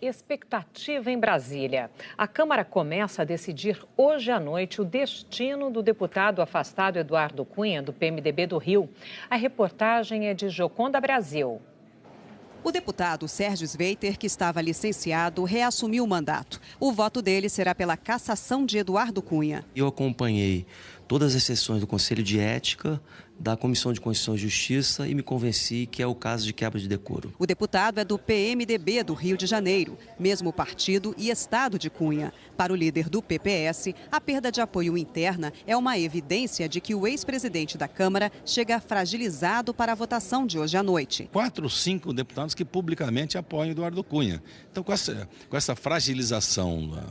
expectativa em Brasília. A Câmara começa a decidir hoje à noite o destino do deputado afastado Eduardo Cunha, do PMDB do Rio. A reportagem é de Joconda Brasil. O deputado Sérgio Sveiter, que estava licenciado, reassumiu o mandato. O voto dele será pela cassação de Eduardo Cunha. Eu acompanhei todas as sessões do Conselho de Ética, da Comissão de Constituição e Justiça e me convenci que é o caso de quebra de decoro. O deputado é do PMDB do Rio de Janeiro, mesmo partido e estado de Cunha. Para o líder do PPS, a perda de apoio interna é uma evidência de que o ex-presidente da Câmara chega fragilizado para a votação de hoje à noite. 4 ou 5 deputados que publicamente apoiam Eduardo Cunha. Então, com essa fragilização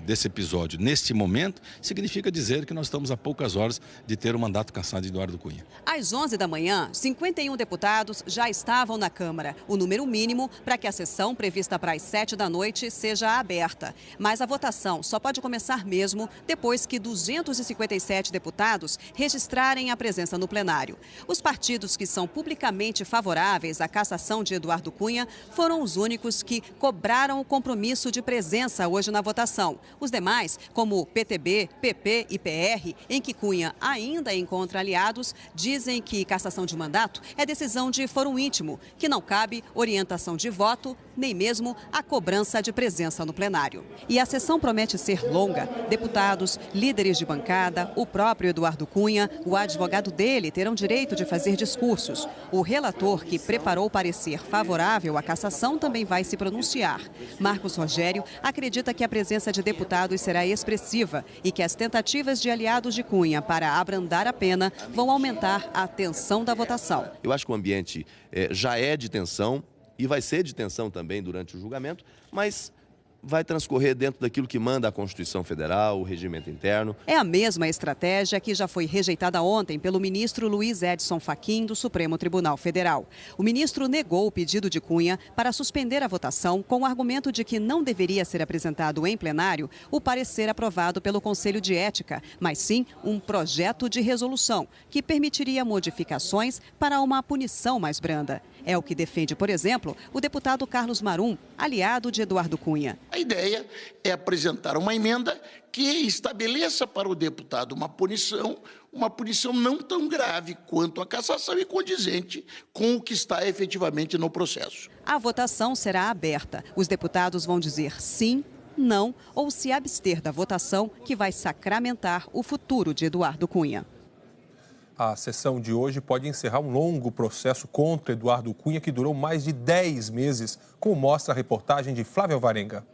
desse episódio, neste momento, significa dizer que nós estamos a poucas horas de ter o mandato cassado de Eduardo Cunha. Às 11 da manhã, 51 deputados já estavam na Câmara, o número mínimo para que a sessão prevista para as 7 da noite seja aberta. Mas a votação só pode começar mesmo depois que 257 deputados registrarem a presença no plenário. Os partidos que são publicamente favoráveis à cassação de Eduardo Cunha foram os únicos que cobraram o compromisso de presença hoje na votação. Os demais, como PTB, PP e PR, em que Cunha ainda encontra aliados, dizem que cassação de mandato é decisão de fórum íntimo, que não cabe orientação de voto, nem mesmo a cobrança de presença no plenário. E a sessão promete ser longa. Deputados, líderes de bancada, o próprio Eduardo Cunha, o advogado dele terão direito de fazer discursos. O relator, que preparou o parecer favorável à cassação, também vai se pronunciar. Marcos Rogério acredita que a presença de deputados será expressiva e que as tentativas de aliados de Cunha para abrandar a pena vão aumentar a tensão da votação. Eu acho que o ambiente já é de tensão e vai ser de tensão também durante o julgamento, mas vai transcorrer dentro daquilo que manda a Constituição Federal, o regimento interno. É a mesma estratégia que já foi rejeitada ontem pelo ministro Luiz Edson Fachin, do Supremo Tribunal Federal. O ministro negou o pedido de Cunha para suspender a votação com o argumento de que não deveria ser apresentado em plenário o parecer aprovado pelo Conselho de Ética, mas sim um projeto de resolução que permitiria modificações para uma punição mais branda. É o que defende, por exemplo, o deputado Carlos Marum, aliado de Eduardo Cunha. A ideia é apresentar uma emenda que estabeleça para o deputado uma punição não tão grave quanto a cassação e condizente com o que está efetivamente no processo. A votação será aberta. Os deputados vão dizer sim, não ou se abster da votação que vai sacramentar o futuro de Eduardo Cunha. A sessão de hoje pode encerrar um longo processo contra Eduardo Cunha que durou mais de 10 meses, como mostra a reportagem de Flávia Alvarenga.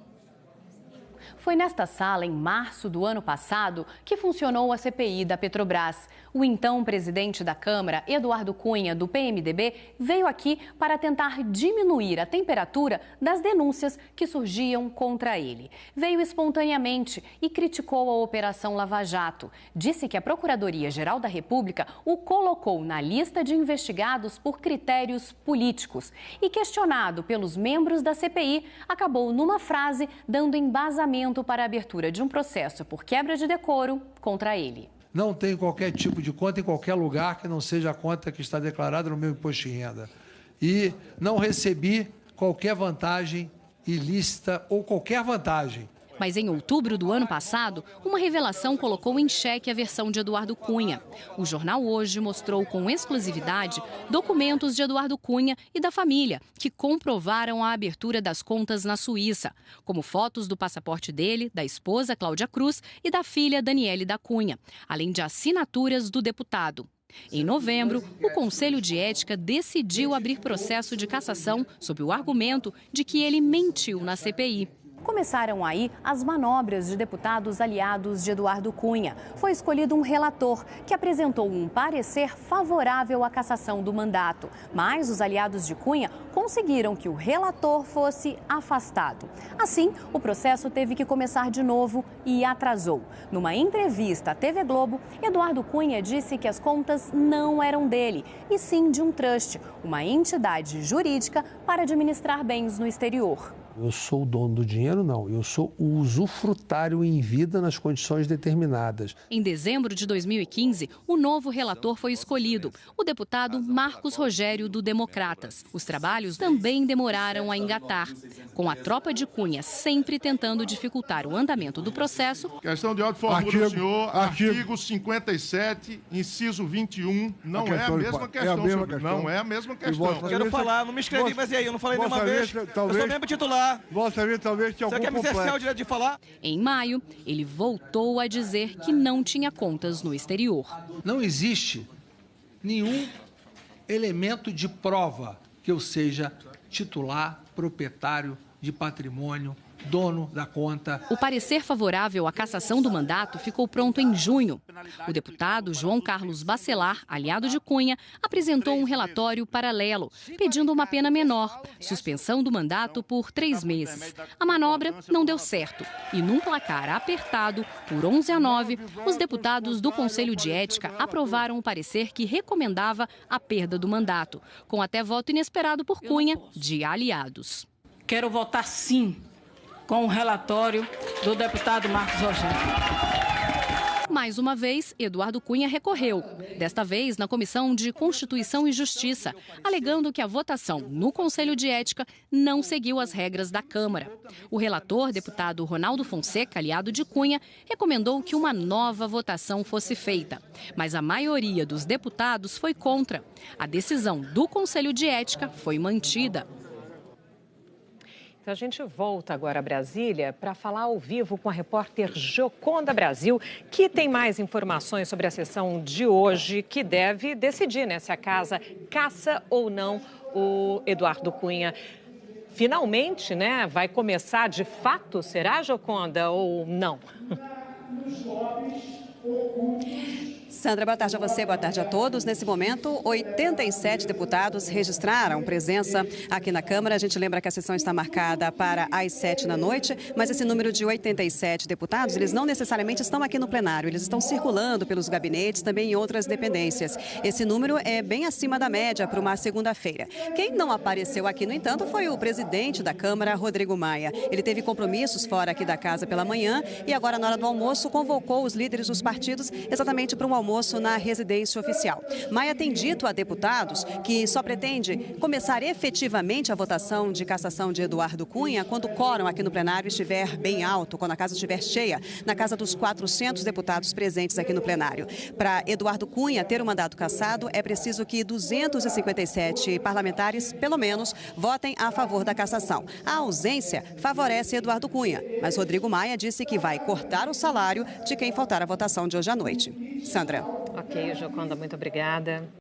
Foi nesta sala, em março do ano passado, que funcionou a CPI da Petrobras. O então presidente da Câmara, Eduardo Cunha, do PMDB, veio aqui para tentar diminuir a temperatura das denúncias que surgiam contra ele. Veio espontaneamente e criticou a Operação Lava Jato. Disse que a Procuradoria-Geral da República o colocou na lista de investigados por critérios políticos. E questionado pelos membros da CPI, acabou numa frase dando embasamento para a abertura de um processo por quebra de decoro contra ele. Não tenho qualquer tipo de conta em qualquer lugar que não seja a conta que está declarada no meu imposto de renda. E não recebi qualquer vantagem ilícita ou qualquer vantagem. Mas em outubro do ano passado, uma revelação colocou em xeque a versão de Eduardo Cunha. O jornal Hoje mostrou com exclusividade documentos de Eduardo Cunha e da família, que comprovaram a abertura das contas na Suíça, como fotos do passaporte dele, da esposa Cláudia Cruz e da filha Daniele da Cunha, além de assinaturas do deputado. Em novembro, o Conselho de Ética decidiu abrir processo de cassação sob o argumento de que ele mentiu na CPI. Começaram aí as manobras de deputados aliados de Eduardo Cunha. Foi escolhido um relator que apresentou um parecer favorável à cassação do mandato. Mas os aliados de Cunha conseguiram que o relator fosse afastado. Assim, o processo teve que começar de novo e atrasou. Numa entrevista à TV Globo, Eduardo Cunha disse que as contas não eram dele, e sim de um trust, uma entidade jurídica para administrar bens no exterior. Eu sou o dono do dinheiro, não. Eu sou o usufrutário em vida nas condições determinadas. Em dezembro de 2015, o novo relator foi escolhido, o deputado Marcos Rogério, do Democratas. Os trabalhos também demoraram a engatar, com a tropa de Cunha sempre tentando dificultar o andamento do processo. Questão de ordem, formula o senhor, artigo 57, inciso 21, não é a mesma questão. Não é a mesma questão. Quero falar, não me inscrevi, mas e aí? Eu não falei nenhuma vez. Eu sou membro titular. Vossa Excelência, talvez tenha algum Você quer me cercear o direito de falar? Em maio, ele voltou a dizer que não tinha contas no exterior. Não existe nenhum elemento de prova que eu seja titular, proprietário de patrimônio, dono da conta. O parecer favorável à cassação do mandato ficou pronto em junho. O deputado João Carlos Bacelar, aliado de Cunha, apresentou um relatório paralelo, pedindo uma pena menor, suspensão do mandato por 3 meses. A manobra não deu certo e, num placar apertado, por 11-9, os deputados do Conselho de Ética aprovaram o parecer que recomendava a perda do mandato, com até voto inesperado por Cunha de aliados. Quero votar sim com o relatório do deputado Marcos Rogério. Mais uma vez, Eduardo Cunha recorreu, desta vez na Comissão de Constituição e Justiça, alegando que a votação no Conselho de Ética não seguiu as regras da Câmara. O relator, deputado Ronaldo Fonseca, aliado de Cunha, recomendou que uma nova votação fosse feita, mas a maioria dos deputados foi contra. A decisão do Conselho de Ética foi mantida. A gente volta agora a Brasília para falar ao vivo com a repórter Joconda Brasil, que tem mais informações sobre a sessão de hoje, que deve decidir, né, se a casa caça ou não o Eduardo Cunha. Finalmente, né, vai começar de fato, será, Joconda, ou não? Sandra, boa tarde a você, boa tarde a todos. Nesse momento, 87 deputados registraram presença aqui na Câmara. A gente lembra que a sessão está marcada para as 7 da noite, mas esse número de 87 deputados, eles não necessariamente estão aqui no plenário, eles estão circulando pelos gabinetes, também em outras dependências. Esse número é bem acima da média para uma segunda-feira. Quem não apareceu aqui, no entanto, foi o presidente da Câmara, Rodrigo Maia. Ele teve compromissos fora aqui da casa pela manhã e agora, na hora do almoço, convocou os líderes dos partidos exatamente para um almoço na residência oficial. Maia tem dito a deputados que só pretende começar efetivamente a votação de cassação de Eduardo Cunha quando o quórum aqui no plenário estiver bem alto, quando a casa estiver cheia, na casa dos 400 deputados presentes aqui no plenário. Para Eduardo Cunha ter o mandato cassado, é preciso que 257 parlamentares, pelo menos, votem a favor da cassação. A ausência favorece Eduardo Cunha, mas Rodrigo Maia disse que vai cortar o salário de quem faltar à votação de hoje à noite. Sandra. Ok, Joconda, muito obrigada.